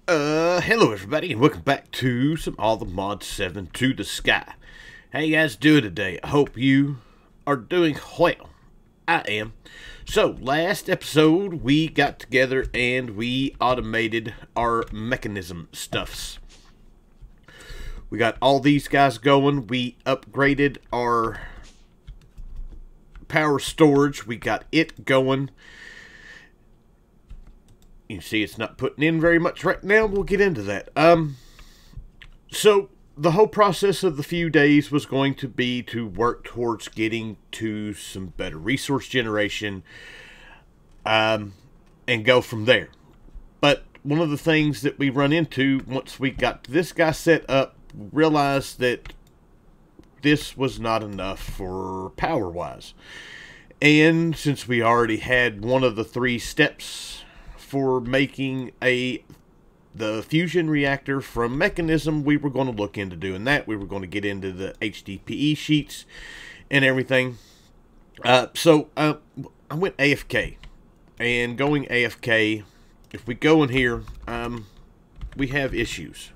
Hello everybody, and welcome back to some All the Mod 7 to the Sky. How you guys doing today? I hope you are doing well. I am. So, last episode, we got together and we automated our mechanism stuffs. We got all these guys going. We upgraded our power storage. We got it going. You see it's not putting in very much right now. We'll get into that. So the whole process of the few days was going to be to work towards getting to some better resource generation, and go from there. But one of the things that we run into once we got this guy set up, realized that this was not enough for power-wise. And since we already had one of the 3 steps for making the fusion reactor from mechanism, we were going to look into doing that. We were going to get into the HDPE sheets and everything. So I went AFK, and going AFK, if we go in here, we have issues.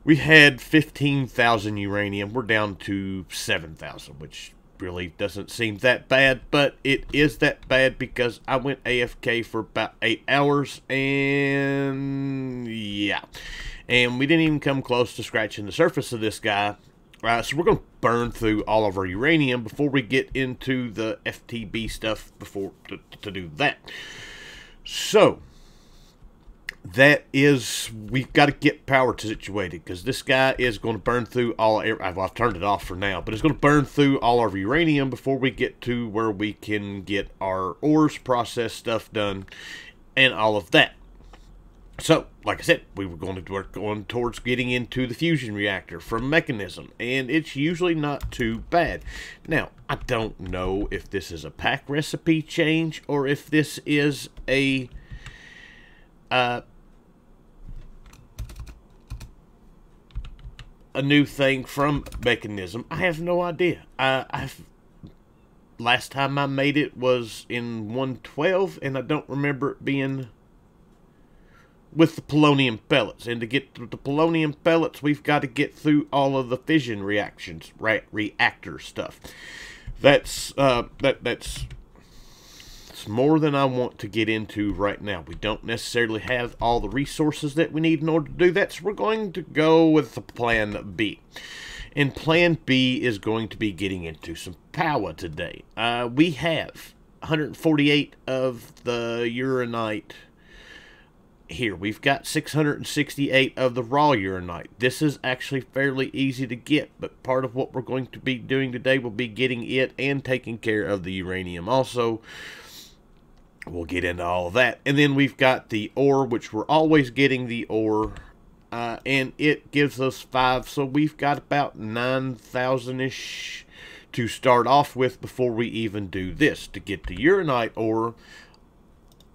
We had 15,000 uranium. We're down to 7,000, which really doesn't seem that bad, but it is that bad because I went AFK for about 8 hours, and yeah, and we didn't even come close to scratching the surface of this guy. So we're going to burn through all of our uranium before we get into the FTB stuff to do that. So that is, we've got to get power situated, because this guy is going to burn through all, I've turned it off for now, but it's going to burn through all our uranium before we get to where we can get our ores process stuff done and all of that. So, like I said, we were going to work on towards getting into the fusion reactor from mechanism, and it's usually not too bad. Now, I don't know if this is a pack recipe change or if this is a new thing from mechanism. I have no idea. Last time I made it was in 112, and I don't remember it being with the polonium pellets. And to get to the polonium pellets, we've got to get through all of the fission reactions, reactor stuff. That's more than I want to get into right now. We don't necessarily have all the resources that we need in order to do that, so we're going to go with the plan B. And plan B is going to be getting into some power today. We have 148 of the uranite here. We've got 668 of the raw uranite. This is actually fairly easy to get, but part of what we're going to be doing today will be getting it and taking care of the uranium also. We'll get into all of that. And then we've got the ore, which we're always getting the ore, and it gives us 5, so we've got about 9,000-ish to start off with before we even do this. To get the uranite ore,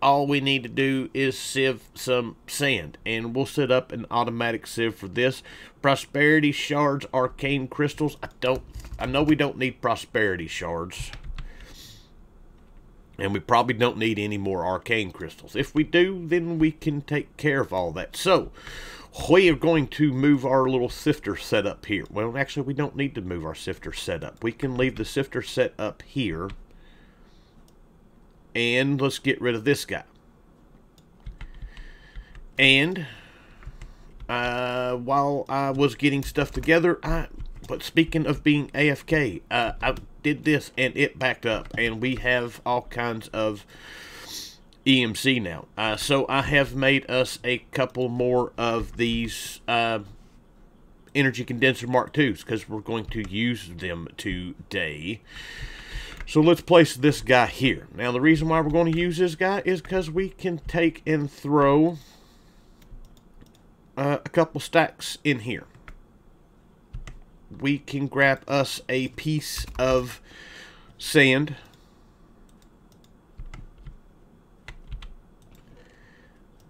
all we need to do is sieve some sand, and we'll set up an automatic sieve for this. Prosperity shards, arcane crystals. I know we don't need prosperity shards, and we probably don't need any more arcane crystals. If we do, then we can take care of all that. So, we are going to move our little sifter set up here. Well, actually, we don't need to move our sifter set up. We can leave the sifter set up here. And let's get rid of this guy. And while I was getting stuff together, but speaking of being AFK, I did this and it backed up, and we have all kinds of EMC now. So I have made us a couple more of these energy condenser Mark IIs, because we're going to use them today. So let's place this guy here. Now the reason why we're going to use this guy is because we can take and throw a couple stacks in here. We can grab us a piece of sand.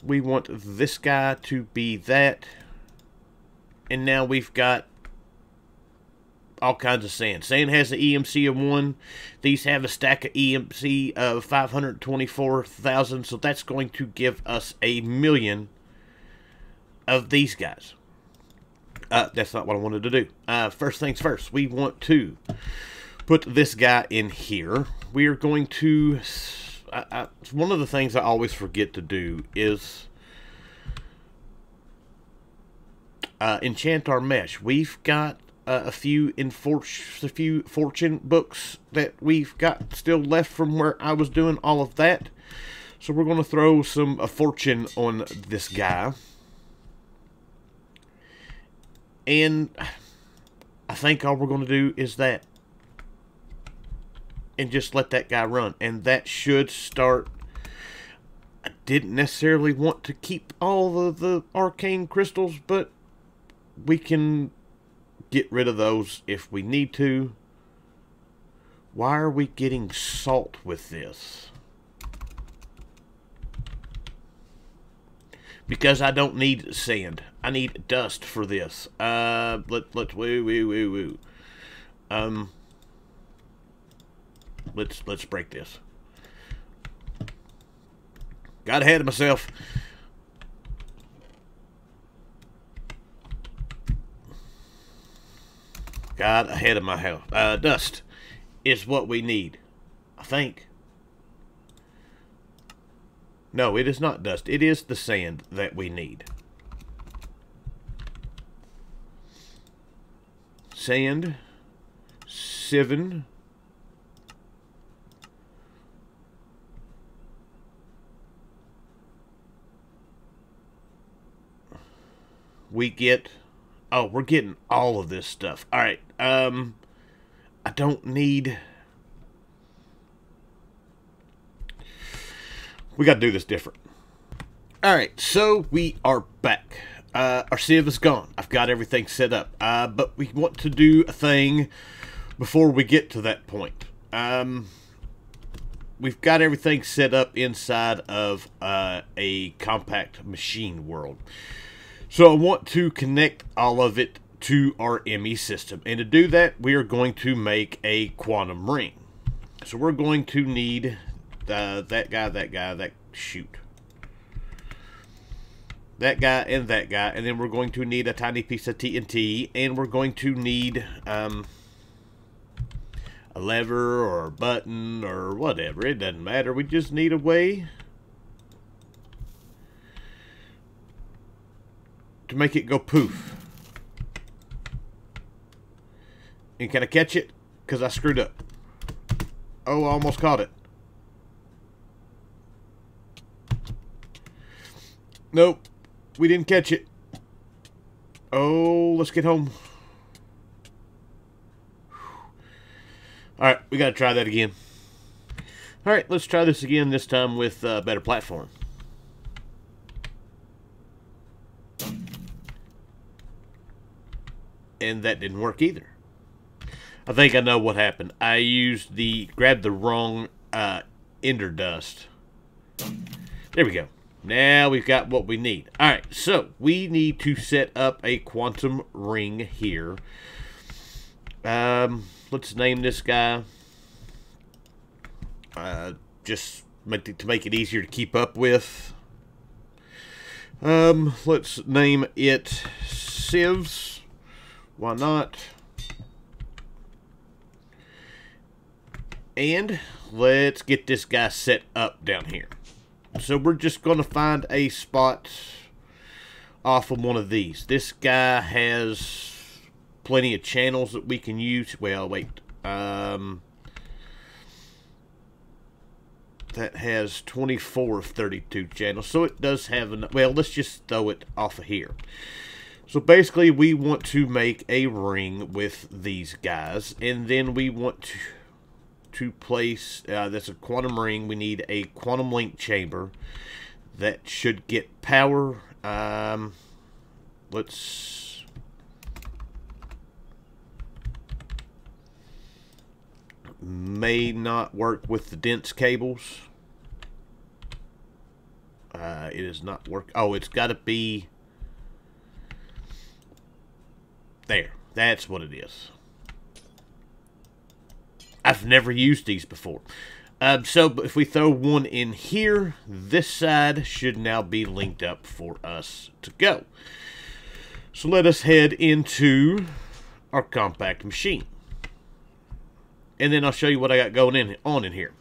We want this guy to be that. And now we've got all kinds of sand. Sand has an EMC of 1. These have a stack of EMC of 524,000. So that's going to give us 1,000,000 of these guys. That's not what I wanted to do. First things first, we want to put this guy in here. We are going to... one of the things I always forget to do is enchant our mesh. We've got a few fortune books that we've got still left from where I was doing all of that. So we're going to throw some fortune on this guy. And I think all we're going to do is that. And just let that guy run. And that should start. I didn't necessarily want to keep all the arcane crystals, but we can get rid of those if we need to. Why are we getting salt with this? Because I don't need sand. I need dust for this. Let's break this. Got ahead of myself. Got ahead of my house. Dust is what we need, I think. No, it is not dust. It is the sand that we need. Sand, sievin, we get... Oh, we're getting all of this stuff. All right. I don't need... We got to do this different. All right, so we are back. Our sieve is gone. I've got everything set up. But we want to do a thing before we get to that point. We've got everything set up inside of a compact machine world. So I want to connect all of it to our ME system. And to do that, we are going to make a quantum ring. So we're going to need that guy, that guy, and that guy. And then we're going to need a tiny piece of TNT. And we're going to need a lever or a button or whatever. It doesn't matter. We just need a way to make it go poof. And can I catch it? Because I screwed up. Oh, I almost caught it. Nope. We didn't catch it. Oh, let's get home. Alright, we got to try that again. Alright, let's try this again, this time with a better platform. And that didn't work either. I think I know what happened. I used grabbed the wrong ender dust. There we go. Now we've got what we need. Alright, so we need to set up a quantum ring here. Let's name this guy. Just to make it easier to keep up with. Let's name it Sieves. Why not? And let's get this guy set up down here. So we're just going to find a spot off of one of these. This guy has plenty of channels that we can use. Well, wait. That has 24 of 32 channels. So it does have enough. Well, let's just throw it off of here. So basically, we want to make a ring with these guys. And then we want to place, that's a quantum ring. We need a quantum link chamber that should get power. Let's may not work with the dense cables. It is not work. Oh, it's got to be there. That's what it is. I've never used these before. So if we throw one in here, this side should now be linked up for us to go. So let us head into our compact machine. And then I'll show you what I got going on in here.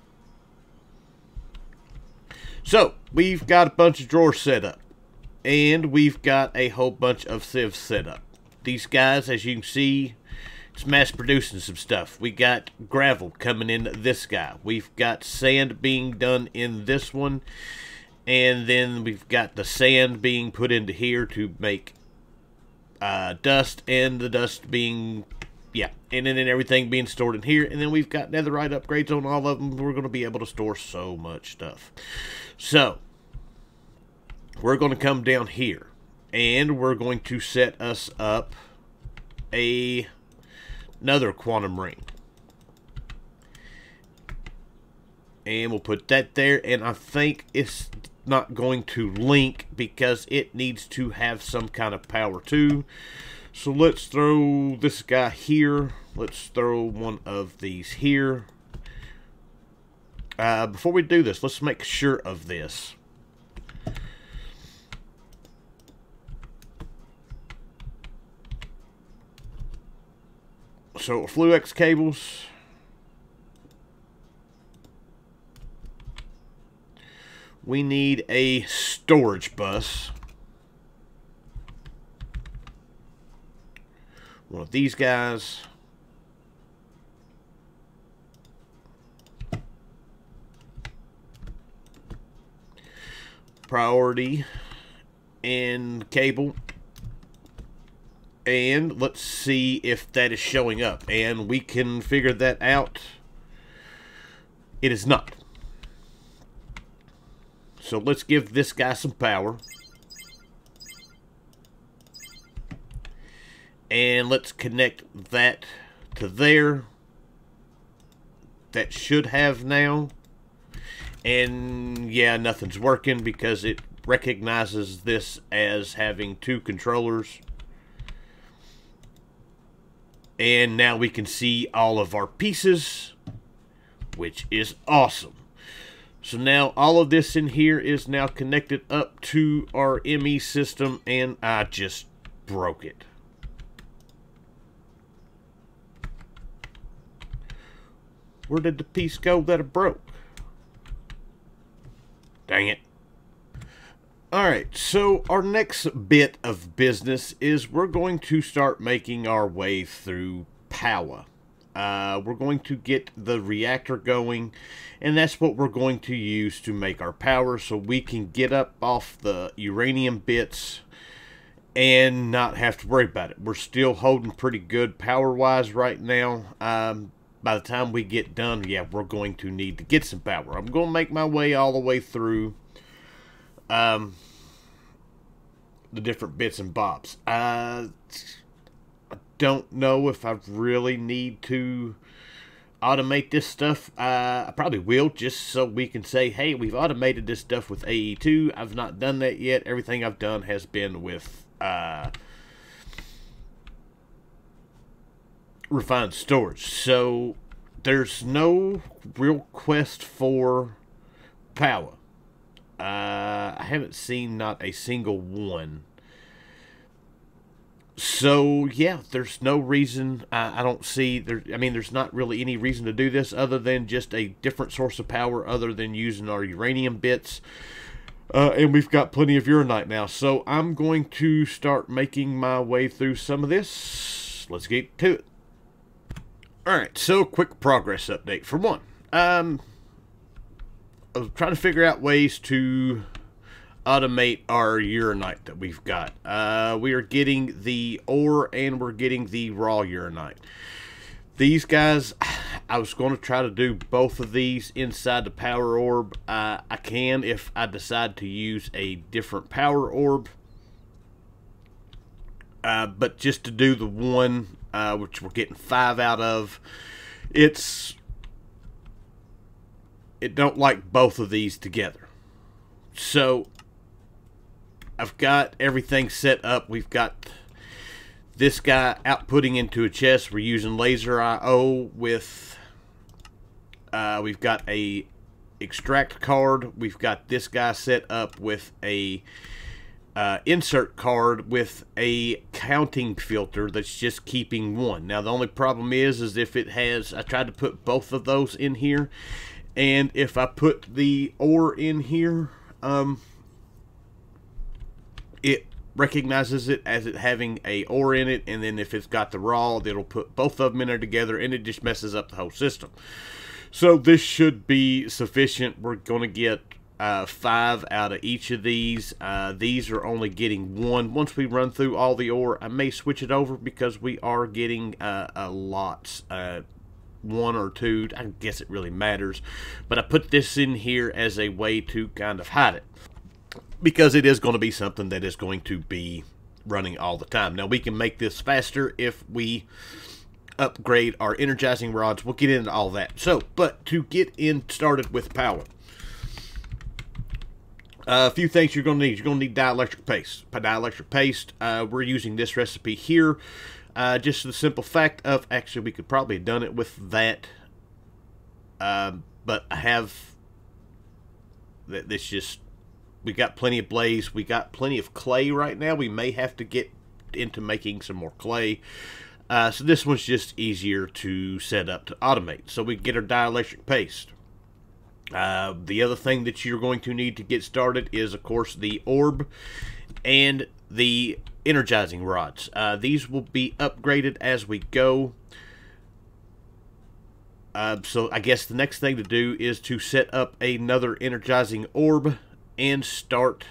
So we've got a bunch of drawers set up. And we've got a whole bunch of sieves set up. These guys, as you can see, it's mass producing some stuff. We got gravel coming in this guy. We've got sand being done in this one. And then we've got the sand being put into here to make dust. And the dust being, yeah. And then everything being stored in here. And then we've got netherite upgrades on all of them. We're going to be able to store so much stuff. So we're going to come down here. And we're going to set us up another quantum ring. And we'll put that there. And I think it's not going to link because it needs to have some kind of power too. So let's throw this guy here. Let's throw one of these here. Before we do this, let's make sure of this. So Fluex cables. We need a storage bus. One of these guys. Priority and cable. And let's see if that is showing up. And we can figure that out. It is not. So let's give this guy some power. And let's connect that to there. That should have now. And yeah, nothing's working because it recognizes this as having two controllers. And now we can see all of our pieces, which is awesome. So now all of this in here is now connected up to our ME system, and I just broke it. Where did the piece go that I broke? Dang it. Alright, so our next bit of business is we're going to start making our way through power. We're going to get the reactor going, and that's what we're going to use to make our power so we can get up off the uranium bits and not have to worry about it. We're still holding pretty good power-wise right now. By the time we get done, yeah, we're going to need to get some power. I'm going to make my way all the way through the different bits and bobs. I don't know if I really need to automate this stuff. I probably will, just so we can say, hey, we've automated this stuff with AE2. I've not done that yet. Everything I've done has been with refined storage. So there's no real quest for power. I haven't seen not a single one. So yeah, there's no reason. I don't see there. I mean, there's not really any reason to do this other than just a different source of power, other than using our uranium bits. And we've got plenty of uranite now. So I'm going to start making my way through some of this. Let's get to it. Alright, so quick progress update. For one, I was trying to figure out ways to automate our uranite that we've got. We are getting the ore and we're getting the raw uranite. These guys, I was going to try to do both of these inside the power orb. I can if I decide to use a different power orb. But just to do the one, which we're getting 5 out of, it don't like both of these together. So I've got everything set up. We've got this guy outputting into a chest. We're using laser IO with We've got a extract card. We've got this guy set up with a insert card with a counting filter that's just keeping one. Now the only problem is if it has, I tried to put both of those in here, and if I put the ore in here, it recognizes it as it having a ore in it, and then if it's got the raw, it'll put both of them in there together, and it just messes up the whole system. So this should be sufficient. We're going to get 5 out of each of these. These are only getting 1. Once we run through all the ore, I may switch it over because we are getting a lot. 1 or 2, I guess it really matters. But I put this in here as a way to kind of hide it, because it is going to be something that is going to be running all the time. Now we can make this faster if we upgrade our energizing rods. We'll get into all that. So, but to get in started with power, a few things you're going to need. You're going to need dielectric paste. Dielectric paste, we're using this recipe here. Just the simple fact of, actually we could probably have done it with that. But I have, this just, we got plenty of blaze. We got plenty of clay right now. We may have to get into making some more clay. So this one's just easier to set up to automate. So we get our dielectric paste. The other thing that you're going to need to get started is, of course, the orb and the energizing rods. These will be upgraded as we go. So I guess the next thing to do is to set up another energizing orb and start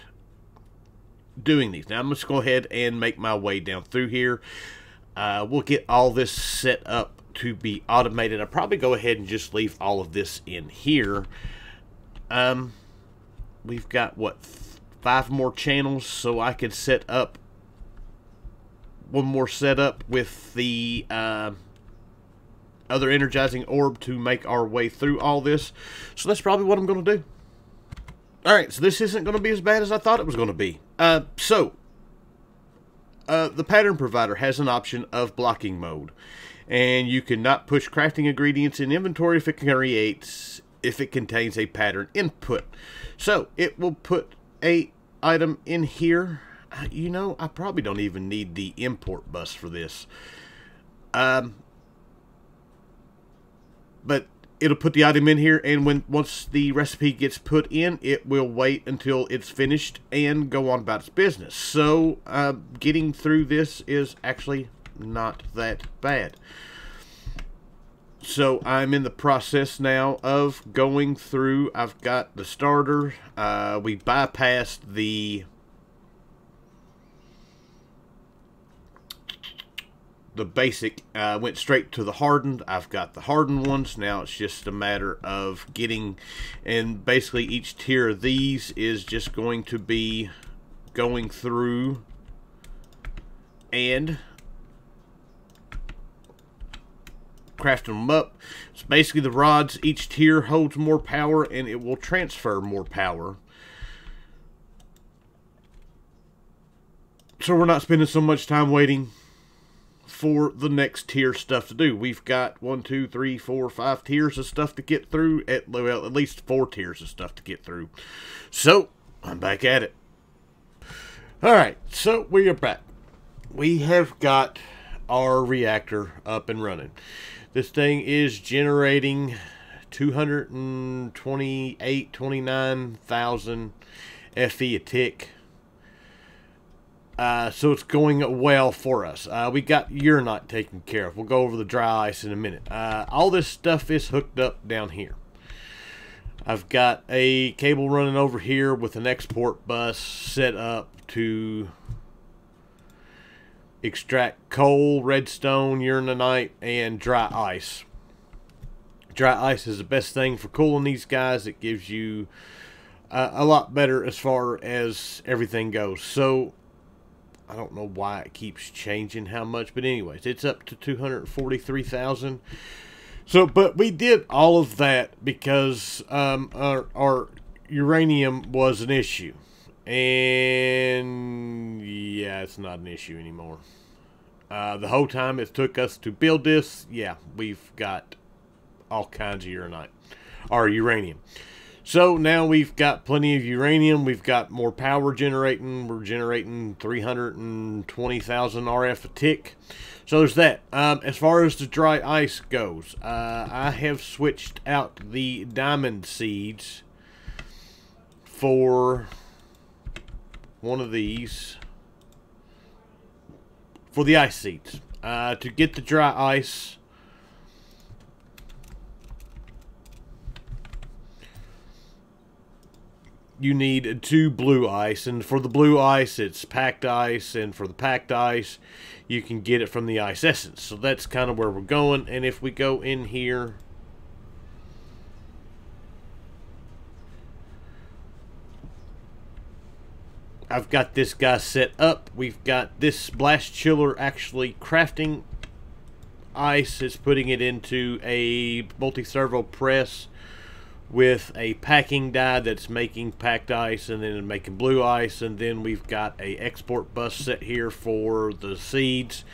doing these. Now I'm just going to go ahead and make my way down through here. We'll get all this set up to be automated. I'll probably go ahead and just leave all of this in here. We've got, what, 5 more channels, so I could set up one more setup with the other energizing orb to make our way through all this. So that's probably what I'm going to do. Alright, so this isn't going to be as bad as I thought it was going to be. The pattern provider has an option of blocking mode, and you cannot push crafting ingredients in inventory if it contains a pattern input. So it will put a item in here. You know, I probably don't even need the import bus for this. But it'll put the item in here, and once the recipe gets put in, it will wait until it's finished and go on about its business. So getting through this is actually not that bad. So I'm in the process now of going through. I've got the starter. We bypassed the basic, went straight to the hardened. I've got the hardened ones. Now it's just a matter of getting, and basically each tier of these is just going to be going through and crafting them up. So basically the rods, each tier holds more power and it will transfer more power. So we're not spending so much time waiting for the next tier stuff to do. We've got 1, 2, 3, 4, 5 tiers of stuff to get through. At least 4 tiers of stuff to get through. So I'm back at it. Alright, so we are back. We have got our reactor up and running. This thing is generating 29,000 FE a tick. So it's going well for us. We got uranite taken care of. We'll go over the dry ice in a minute. All this stuff is hooked up down here. I've got a cable running over here with an export bus set up to extract coal, redstone, uranite, and dry ice. Dry ice is the best thing for cooling these guys. It gives you a lot better as far as everything goes. So I don't know why it keeps changing how much, but anyways, it's up to 243,000. So, but we did all of that because our uranium was an issue. And yeah, it's not an issue anymore. The whole time it took us to build this, yeah, we've got all kinds of uranite or uranium. So now we've got plenty of uranium. We've got more power generating. We're generating 320,000 RF a tick. So there's that. As far as the dry ice goes, I have switched out the diamond seeds for one of these for the ice seeds. To get the dry ice, you need 2 blue ice, and for the blue ice it's packed ice, and for the packed ice you can get it from the ice essence. So that's kind of where we're going. And if we go in here, I've got this guy set up. We've got this blast chiller actually crafting ice. It's putting it into a multi-servo press with a packing die that's making packed ice and then making blue ice. And then we've got a export bus set here for the seeds,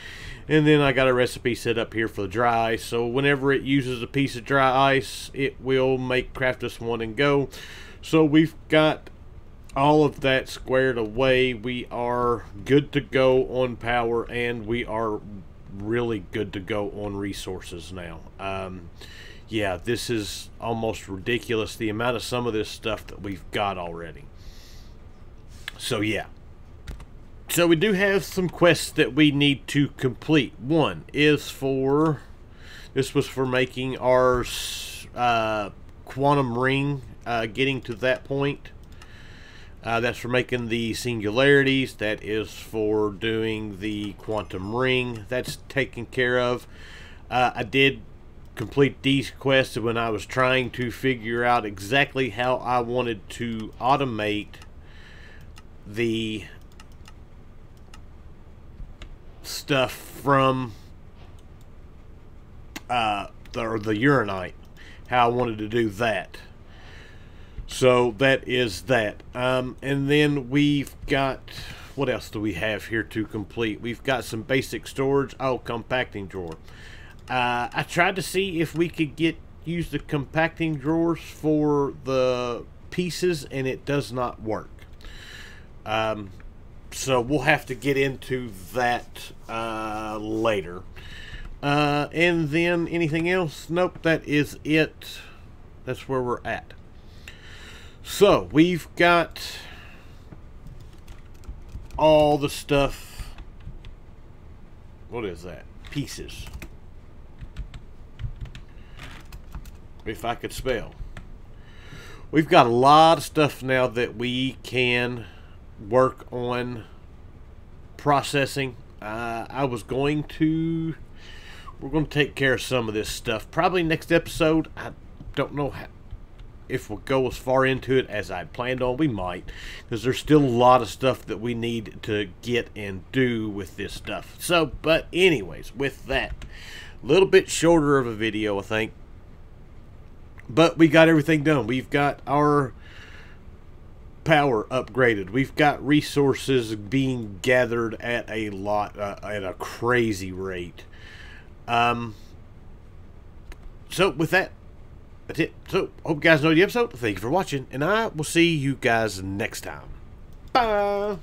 and then I got a recipe set up here for the dry ice. So whenever it uses a piece of dry ice, it will make craft this one and go. So we've got all of that squared away. We are good to go on power, and we are really good to go on resources now. Yeah, this is almost ridiculous, the amount of some of this stuff that we've got already. So yeah. So we do have some quests that we need to complete. One is for, this was for making our quantum ring, getting to that point. That's for making the singularities. That is for doing the quantum ring. That's taken care of. I did complete these quests when I was trying to figure out exactly how I wanted to automate the stuff from the uranite, how I wanted to do that. So that is that. And then we've got, what else do we have here to complete? We've got some basic storage. Oh, compacting drawer. I tried to see if we could use the compacting drawers for the pieces, and it does not work. So we'll have to get into that later. And then anything else? Nope, that is it. That's where we're at. So we've got all the stuff. What is that? Pieces. If I could spell. We've got a lot of stuff now that we can work on processing. We're going to take care of some of this stuff probably next episode. I don't know if we'll go as far into it as I'd planned on. We might, because there's still a lot of stuff that we need to get and do with this stuff. So, but anyways, with that, a little bit shorter of a video, I think. But we got everything done. We've got our power upgraded. We've got resources being gathered at a crazy rate. So with that, that's it. So hope you guys enjoyed the episode. Thank you for watching, and I will see you guys next time. Bye.